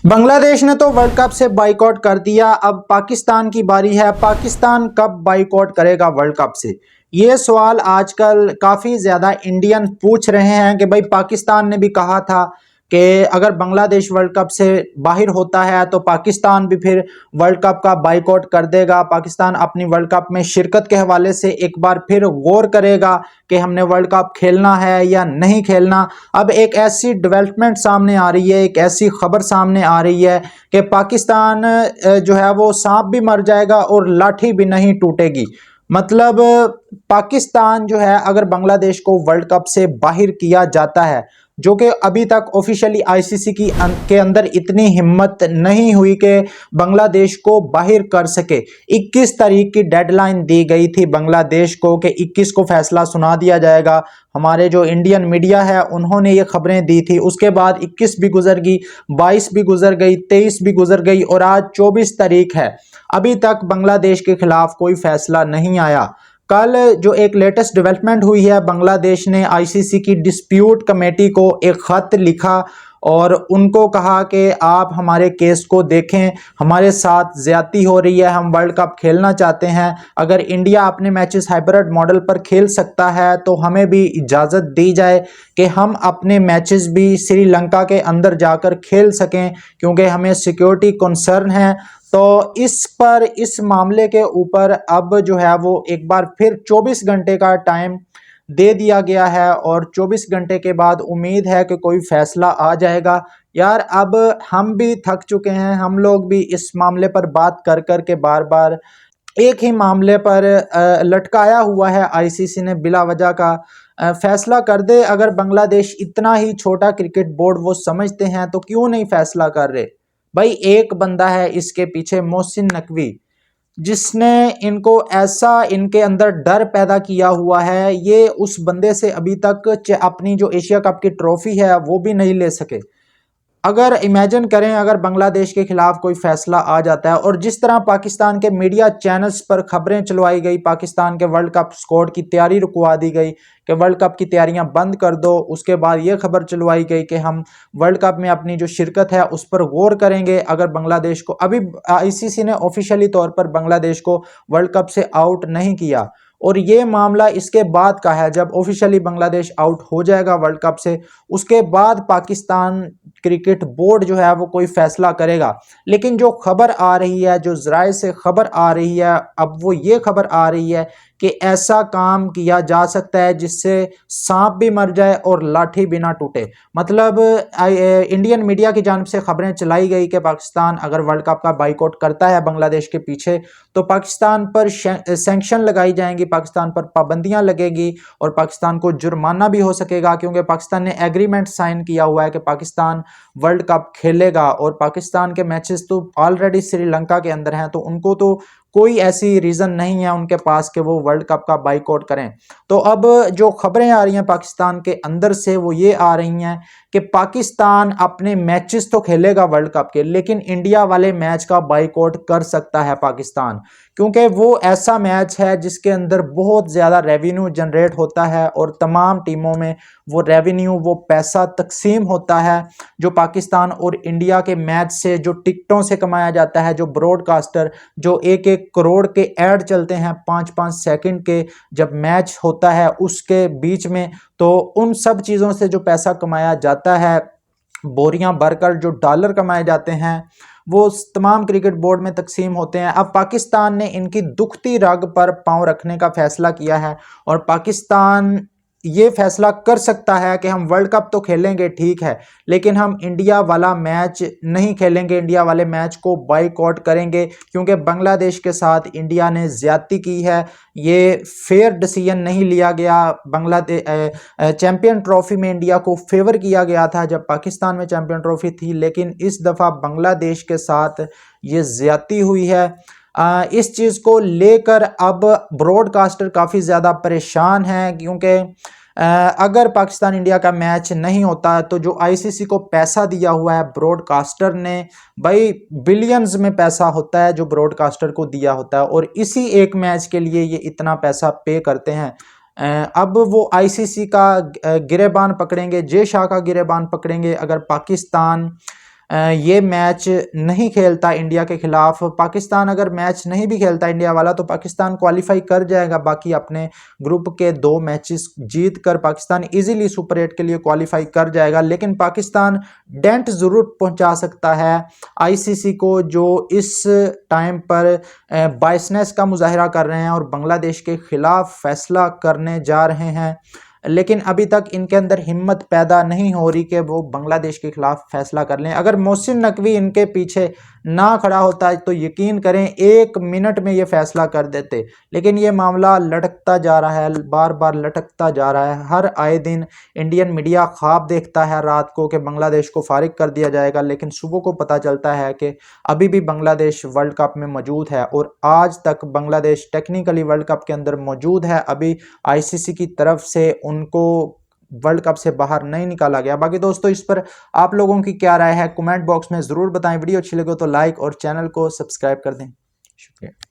बांग्लादेश ने तो world cup से बाइकआउट कर दिया। अब पाकिस्तान की बारी है। पाकिस्तान कब बाइकआउट करेगा वर्ल्ड कप से? ये सवाल आजकल काफ़ी ज़्यादा इंडियन पूछ रहे हैं कि भाई पाकिस्तान ने भी कहा था कि अगर बांग्लादेश वर्ल्ड कप से बाहर होता है तो पाकिस्तान भी फिर वर्ल्ड कप का बाइकआउट कर देगा। पाकिस्तान अपनी वर्ल्ड कप में शिरकत के हवाले से एक बार फिर गौर करेगा कि हमने वर्ल्ड कप खेलना है या नहीं खेलना। अब एक ऐसी डेवलपमेंट सामने आ रही है, एक ऐसी खबर सामने आ रही है कि पाकिस्तान जो है वो सांप भी मर जाएगा और लाठी भी नहीं टूटेगी। मतलब पाकिस्तान जो है अगर बांग्लादेश को वर्ल्ड कप से बाहर किया जाता है, जो कि अभी तक ऑफिशियली आईसीसी के अंदर इतनी हिम्मत नहीं हुई कि बांग्लादेश को बाहर कर सके। 21 तारीख की डेडलाइन दी गई थी बांग्लादेश को कि 21 को फैसला सुना दिया जाएगा। हमारे जो इंडियन मीडिया है उन्होंने ये खबरें दी थी। उसके बाद 21 भी गुजर गई, 22 भी गुजर गई, 23 भी गुजर गई और आज 24 तारीख है। अभी तक बांग्लादेश के खिलाफ कोई फैसला नहीं आया। कल जो एक लेटेस्ट डेवलपमेंट हुई है, बांग्लादेश ने आईसीसी की डिस्प्यूट कमेटी को एक खत लिखा और उनको कहा कि आप हमारे केस को देखें, हमारे साथ ज्यादती हो रही है, हम वर्ल्ड कप खेलना चाहते हैं। अगर इंडिया अपने मैचेस हाइब्रिड मॉडल पर खेल सकता है तो हमें भी इजाज़त दी जाए कि हम अपने मैचेस भी श्रीलंका के अंदर जाकर खेल सकें, क्योंकि हमें सिक्योरिटी कंसर्न है। तो इस मामले के ऊपर अब जो है वो एक बार फिर 24 घंटे का टाइम दे दिया गया है और 24 घंटे के बाद उम्मीद है कि कोई फैसला आ जाएगा। यार अब हम भी थक चुके हैं, हम लोग भी इस मामले पर बात कर कर के बार बार एक ही मामले पर लटकाया हुआ है। आईसीसी ने बिला वजह का फैसला कर दे। अगर बांग्लादेश इतना ही छोटा क्रिकेट बोर्ड वो समझते हैं तो क्यों नहीं फैसला कर रहे? भाई एक बंदा है इसके पीछे, मोहसिन नकवी, जिसने इनको ऐसा इनके अंदर डर पैदा किया हुआ है। ये उस बंदे से अभी तक अपनी जो एशिया कप की ट्रॉफी है वो भी नहीं ले सके। अगर इमेजिन करें अगर बांग्लादेश के खिलाफ कोई फैसला आ जाता है और जिस तरह पाकिस्तान के मीडिया चैनल्स पर खबरें चलवाई गई, पाकिस्तान के वर्ल्ड कप स्क्वाड की तैयारी रुकवा दी गई कि वर्ल्ड कप की तैयारियां बंद कर दो। उसके बाद ये खबर चलवाई गई कि हम वर्ल्ड कप में अपनी जो शिरकत है उस पर गौर करेंगे अगर बांग्लादेश को, अभी आईसीसी ने ऑफिशियली तौर पर बांग्लादेश को वर्ल्ड कप से आउट नहीं किया और ये मामला इसके बाद का है। जब ऑफिशियली बांग्लादेश आउट हो जाएगा वर्ल्ड कप से, उसके बाद पाकिस्तान क्रिकेट बोर्ड जो है वो कोई फैसला करेगा। लेकिन जो खबर आ रही है, जो जराए से खबर आ रही है, अब वो ये खबर आ रही है कि ऐसा काम किया जा सकता है जिससे सांप भी मर जाए और लाठी भी ना टूटे। मतलब इंडियन मीडिया की जानिब से खबरें चलाई गई कि पाकिस्तान अगर वर्ल्ड कप का बाइकआउट करता है बांग्लादेश के पीछे तो पाकिस्तान पर सैंक्शन लगाई जाएंगी, पाकिस्तान पर पाबंदियां लगेगी और पाकिस्तान को जुर्माना भी हो सकेगा, क्योंकि पाकिस्तान ने एग्रीमेंट साइन किया हुआ है कि पाकिस्तान वर्ल्ड कप खेलेगा और पाकिस्तान के मैचेस तो ऑलरेडी श्रीलंका के अंदर हैं, तो उनको तो कोई ऐसी रीज़न नहीं है उनके पास कि वो वर्ल्ड कप का बाइकआउट करें। तो अब जो खबरें आ रही हैं पाकिस्तान के अंदर से वो ये आ रही हैं कि पाकिस्तान अपने मैचेस तो खेलेगा वर्ल्ड कप के, लेकिन इंडिया वाले मैच का बाइकआउट कर सकता है पाकिस्तान, क्योंकि वो ऐसा मैच है जिसके अंदर बहुत ज़्यादा रेवेन्यू जनरेट होता है और तमाम टीमों में वो रेवेन्यू, वो पैसा तकसीम होता है जो पाकिस्तान और इंडिया के मैच से, जो टिकटों से कमाया जाता है, जो ब्रॉडकास्टर जो एक एक करोड़ के ऐड चलते हैं 5-5 सेकंड के जब मैच होता है उसके बीच में, तो उन सब चीज़ों से जो पैसा कमाया जाता है, बोरियां भरकर जो डॉलर कमाए जाते हैं, वो तमाम क्रिकेट बोर्ड में तकसीम होते हैं। अब पाकिस्तान ने इनकी दुखती रग पर पांव रखने का फैसला किया है और पाकिस्तान ये फैसला कर सकता है कि हम वर्ल्ड कप तो खेलेंगे ठीक है, लेकिन हम इंडिया वाला मैच नहीं खेलेंगे, इंडिया वाले मैच को बाइकआउट करेंगे, क्योंकि बांग्लादेश के साथ इंडिया ने ज्यादती की है। ये फेयर डिसीजन नहीं लिया गया। बांग्लादेश चैंपियन ट्रॉफी में इंडिया को फेवर किया गया था जब पाकिस्तान में चैंपियन ट्रॉफी थी, लेकिन इस दफ़ा बांग्लादेश के साथ ये ज्यादती हुई है। इस चीज़ को लेकर अब ब्रॉडकास्टर काफ़ी ज़्यादा परेशान हैं, क्योंकि अगर पाकिस्तान इंडिया का मैच नहीं होता तो जो आईसीसी को पैसा दिया हुआ है ब्रॉडकास्टर ने, भाई बिलियंस में पैसा होता है जो ब्रॉडकास्टर को दिया होता है और इसी एक मैच के लिए ये इतना पैसा पे करते हैं। अब वो आईसीसी का गिरेबान पकड़ेंगे, जे शाह का गिरेबान पकड़ेंगे अगर पाकिस्तान ये मैच नहीं खेलता इंडिया के खिलाफ, पाकिस्तान अगर मैच नहीं भी खेलता इंडिया वाला, तो पाकिस्तान क्वालिफाई कर जाएगा। बाकी अपने ग्रुप के 2 मैचेस जीत कर पाकिस्तान इजीली सुपर 8 के लिए क्वालिफाई कर जाएगा। लेकिन पाकिस्तान डेंट ज़रूर पहुंचा सकता है आईसीसी को, जो इस टाइम पर बायसनेस का मुजाहरा कर रहे हैं और बांग्लादेश के खिलाफ फैसला करने जा रहे हैं। लेकिन अभी तक इनके अंदर हिम्मत पैदा नहीं हो रही कि वो बांग्लादेश के खिलाफ फैसला कर लें। अगर मोहसिन नकवी इनके पीछे ना खड़ा होता है तो यकीन करें 1 मिनट में ये फैसला कर देते। लेकिन ये मामला लटकता जा रहा है, बार बार लटकता जा रहा है। हर आए दिन इंडियन मीडिया ख्वाब देखता है रात को कि बांग्लादेश को फारिग कर दिया जाएगा, लेकिन सुबह को पता चलता है कि अभी भी बांग्लादेश वर्ल्ड कप में मौजूद है। और आज तक बांग्लादेश टेक्निकली वर्ल्ड कप के अंदर मौजूद है, अभी आईसीसी की तरफ से उनको वर्ल्ड कप से बाहर नहीं निकाला गया। बाकी दोस्तों, इस पर आप लोगों की क्या राय है कमेंट बॉक्स में ज़रूर बताएं। वीडियो अच्छी लगे तो लाइक और चैनल को सब्सक्राइब कर दें। शुक्रिया।